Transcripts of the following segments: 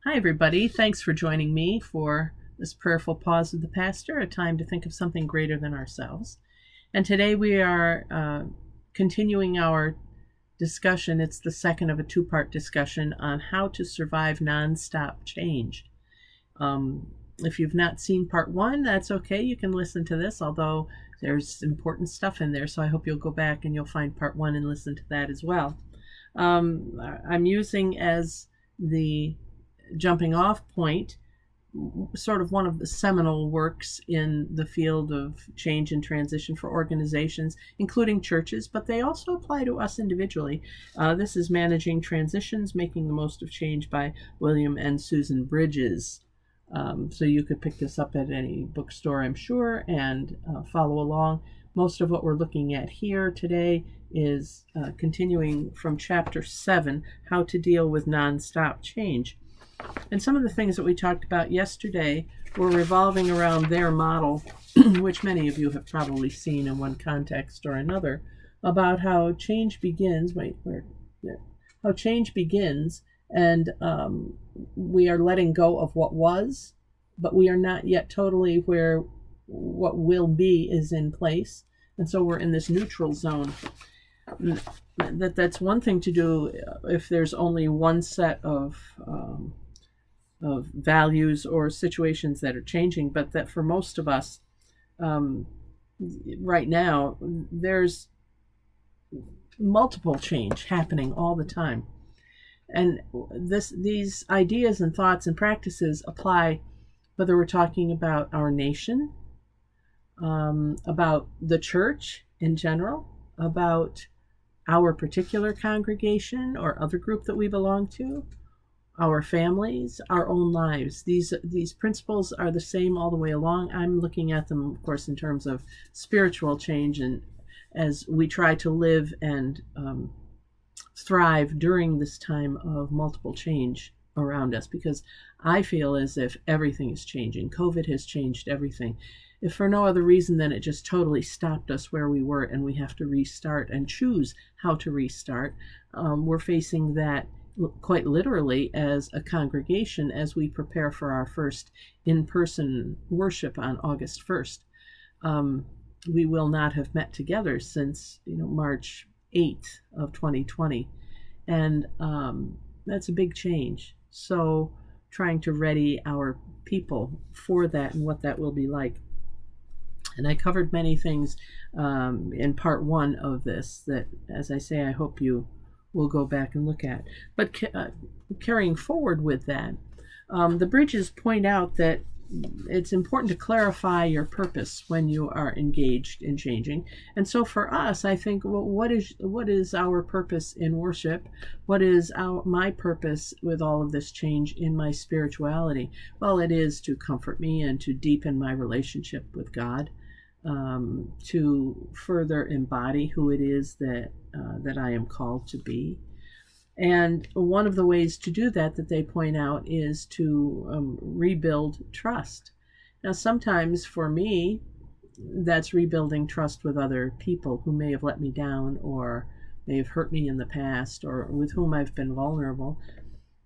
Hi, everybody. Thanks for joining me for this prayerful pause of the pastor, a time to think of something greater than ourselves. And today we are continuing our discussion. It's the second of a two-part discussion on how to survive nonstop change. If you've not seen part one, that's okay. You can listen to this, although there's important stuff in there. So I hope you'll go back and you'll find part one and listen to that as well. I'm using as the jumping off point sort of one of the seminal works in the field of change and transition for organizations, including churches, but they also apply to us individually. This is Managing Transitions, Making the Most of Change by William and Susan Bridges. So you could pick this up at any bookstore, I'm sure, and follow along. Most of what we're looking at here today is continuing from Chapter 7, How to Deal with Nonstop Change. And some of the things that we talked about yesterday were revolving around their model, which many of you have probably seen in one context or another, about how change begins. How change begins, and we are letting go of what was, but we are not yet totally where what will be is in place, and so we're in this neutral zone. That's one thing to do if there's only one set of values or situations that are changing, but that for most of us right now, there's multiple change happening all the time. And these ideas and thoughts and practices apply whether we're talking about our nation, about the church in general, about our particular congregation or other group that we belong to, our families, our own lives. These principles are the same all the way along. I'm looking at them, of course, in terms of spiritual change, and as we try to live and thrive during this time of multiple change around us, because I feel as if everything is changing. COVID has changed everything, if for no other reason than it just totally stopped us where we were, and we have to restart and choose how to restart. We're facing that quite literally as a congregation as we prepare for our first in-person worship on August 1st. We will not have met together since March 8th of 2020, and that's a big change. So trying to ready our people for that and what that will be like. And I covered many things in part one of this that, as I say, I hope you will go back and look at. But carrying forward with that, the Bridges point out that it's important to clarify your purpose when you are engaged in changing. And so for us, I think, well, what is our purpose in worship? What is my purpose with all of this change in my spirituality? Well, it is to comfort me and to deepen my relationship with God, to further embody who it is that I am called to be. And one of the ways to do that they point out is to rebuild trust. Now, sometimes for me, that's rebuilding trust with other people who may have let me down or may have hurt me in the past or with whom I've been vulnerable.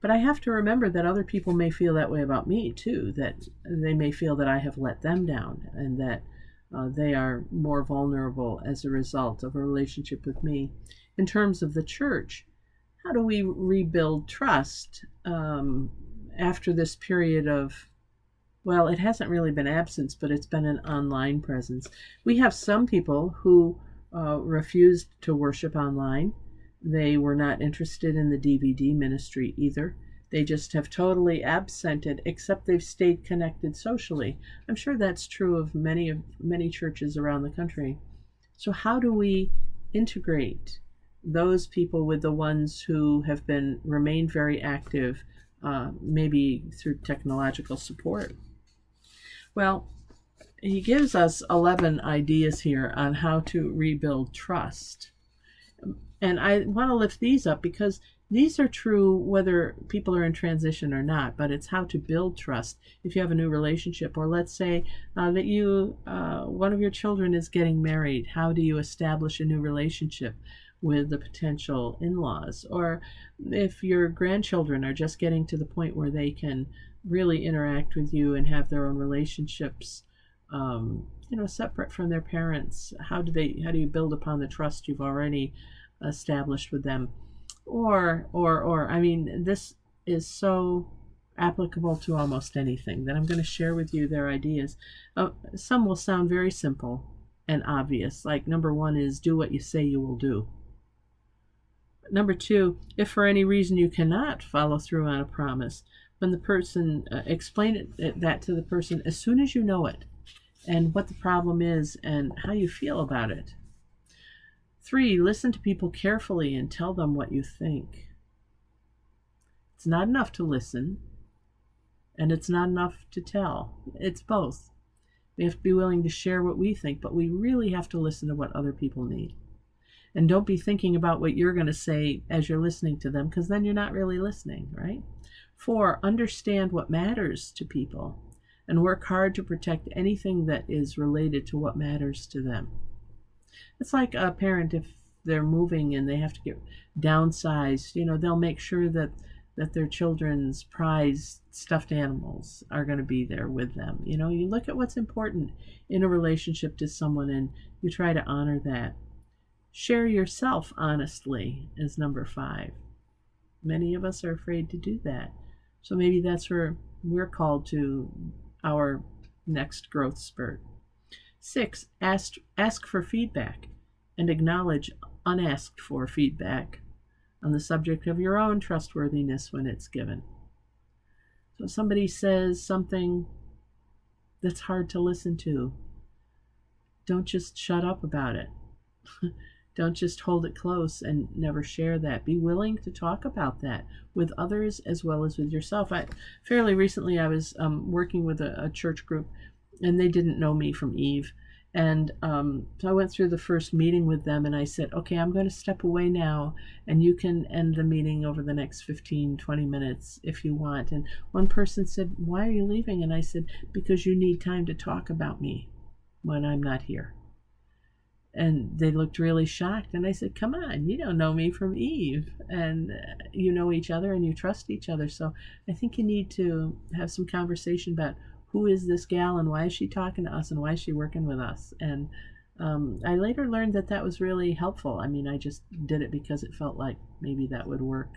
But I have to remember that other people may feel that way about me too, that they may feel that I have let them down and that they are more vulnerable as a result of a relationship with me. In terms of the church, how do we rebuild trust after this period of, well, it hasn't really been absence, but it's been an online presence. We have some people who refused to worship online. They were not interested in the DVD ministry either. They just have totally absented, except they've stayed connected socially. I'm sure that's true of many churches around the country. So how do we integrate those people with the ones who have remained very active, maybe through technological support? Well, he gives us 11 ideas here on how to rebuild trust. And I want to lift these up because these are true whether people are in transition or not, but it's how to build trust if you have a new relationship. Or let's say that one of your children is getting married. How do you establish a new relationship with the potential in-laws, or if your grandchildren are just getting to the point where they can really interact with you and have their own relationships, separate from their parents. How do you build upon the trust you've already established with them? Or I mean, this is so applicable to almost anything that I'm going to share with you their ideas. Some will sound very simple and obvious, like number one is do what you say you will do. Number two, if for any reason you cannot follow through on a promise, when the person explain that to the person as soon as you know it and what the problem is and how you feel about it. 3, listen to people carefully and tell them what you think. It's not enough to listen, and it's not enough to tell. It's both. We have to be willing to share what we think, but we really have to listen to what other people need. And don't be thinking about what you're going to say as you're listening to them, because then you're not really listening, right? 4, understand what matters to people and work hard to protect anything that is related to what matters to them. It's like a parent, if they're moving and they have to get downsized, they'll make sure that their children's prized stuffed animals are going to be there with them. You look at what's important in a relationship to someone and you try to honor that. Share yourself honestly is number 5. Many of us are afraid to do that. So maybe that's where we're called to our next growth spurt. 6, ask for feedback and acknowledge unasked for feedback on the subject of your own trustworthiness when it's given. So if somebody says something that's hard to listen to, don't just shut up about it. Don't just hold it close and never share that. Be willing to talk about that with others as well as with yourself. Fairly recently, I was working with a church group, and they didn't know me from Eve. And so I went through the first meeting with them, and I said, okay, I'm going to step away now, and you can end the meeting over the next 15, 20 minutes if you want. And one person said, why are you leaving? And I said, because you need time to talk about me when I'm not here. And they looked really shocked. And I said, come on, you don't know me from Eve. And you know each other and you trust each other. So I think you need to have some conversation about who is this gal and why is she talking to us and why is she working with us. And I later learned that was really helpful. I mean, I just did it because it felt like maybe that would work.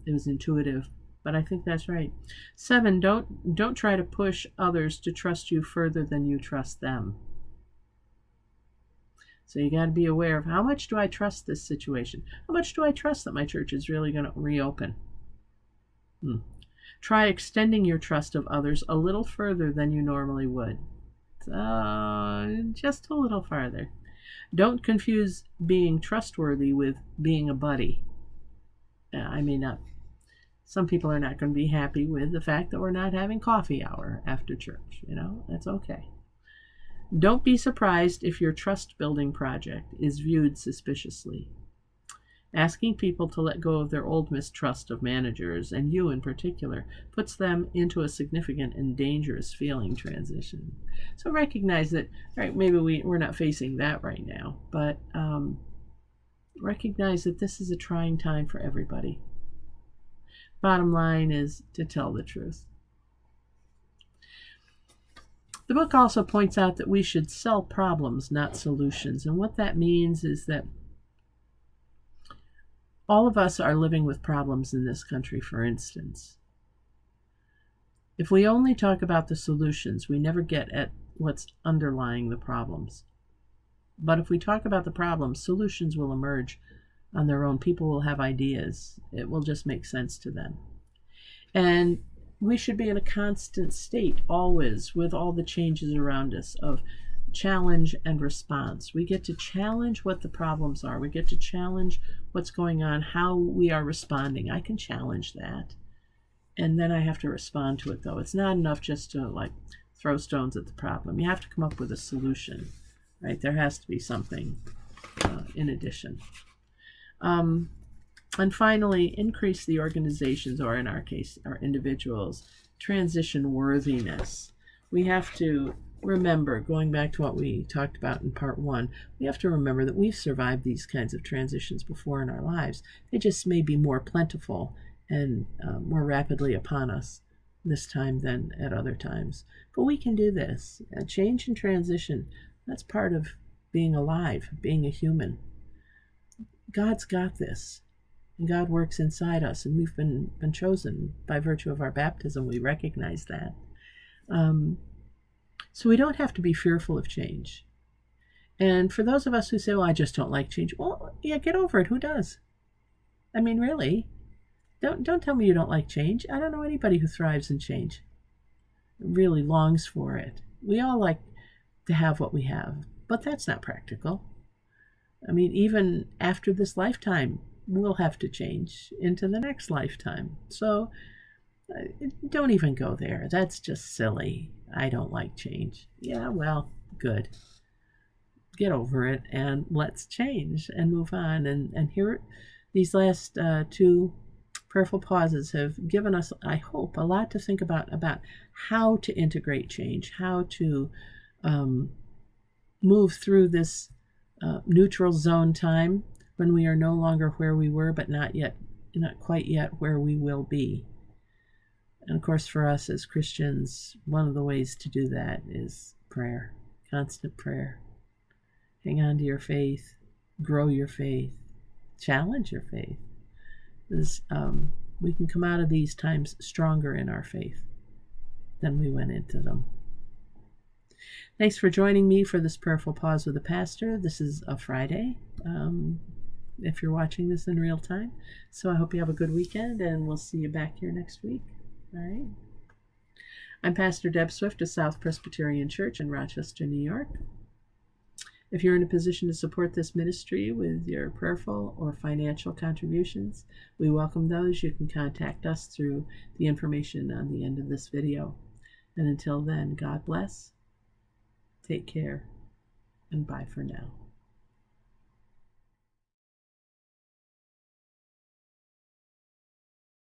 It was intuitive. But I think that's right. 7, don't try to push others to trust you further than you trust them. So you got to be aware of how much do I trust this situation? How much do I trust that my church is really going to reopen? Try extending your trust of others a little further than you normally would. Just a little farther. Don't confuse being trustworthy with being a buddy. Some people are not going to be happy with the fact that we're not having coffee hour after church. That's okay. Don't be surprised if your trust-building project is viewed suspiciously. Asking people to let go of their old mistrust of managers, and you in particular, puts them into a significant and dangerous feeling transition. So recognize that, right, maybe we're not facing that right now, but recognize that this is a trying time for everybody. Bottom line is to tell the truth. The book also points out that we should sell problems, not solutions. And what that means is that all of us are living with problems in this country, for instance. If we only talk about the solutions, we never get at what's underlying the problems. But if we talk about the problems, solutions will emerge on their own. People will have ideas. It will just make sense to them. And we should be in a constant state, always, with all the changes around us, of challenge and response. We get to challenge what the problems are. We get to challenge what's going on, how we are responding. I can challenge that. And then I have to respond to it, though. It's not enough just to, throw stones at the problem. You have to come up with a solution, right? There has to be something in addition. And finally, increase the organizations, or in our case, our individuals' transition worthiness. We have to remember, going back to what we talked about in part 1, we have to remember that we've survived these kinds of transitions before in our lives. They just may be more plentiful and more rapidly upon us this time than at other times. But we can do this. Change and transition, that's part of being alive, being a human. God's got this. And God works inside us, and we've been chosen by virtue of our baptism. We recognize that. So we don't have to be fearful of change. And for those of us who say, well, I just don't like change, well, yeah, get over it. Who does? I mean, really? Don't tell me you don't like change. I don't know anybody who thrives in change, really longs for it. We all like to have what we have, but that's not practical. I mean, even after this lifetime, we'll have to change into the next lifetime. So don't even go there. That's just silly. I don't like change. Yeah, well, good. Get over it and let's change and move on. And here, these last 2 prayerful pauses have given us, I hope, a lot to think about how to integrate change, how to move through this neutral zone time when we are no longer where we were, but not quite yet where we will be. And of course, for us as Christians, one of the ways to do that is prayer, constant prayer. Hang on to your faith, grow your faith, challenge your faith. We can come out of these times stronger in our faith than we went into them. Thanks for joining me for this Prayerful Pause with the Pastor. This is a Friday, if you're watching this in real time. So I hope you have a good weekend, and we'll see you back here next week. All right. I'm Pastor Deb Swift of South Presbyterian Church in Rochester, New York. If you're in a position to support this ministry with your prayerful or financial contributions, we welcome those. You can contact us through the information on the end of this video. And until then, God bless, take care, and bye for now.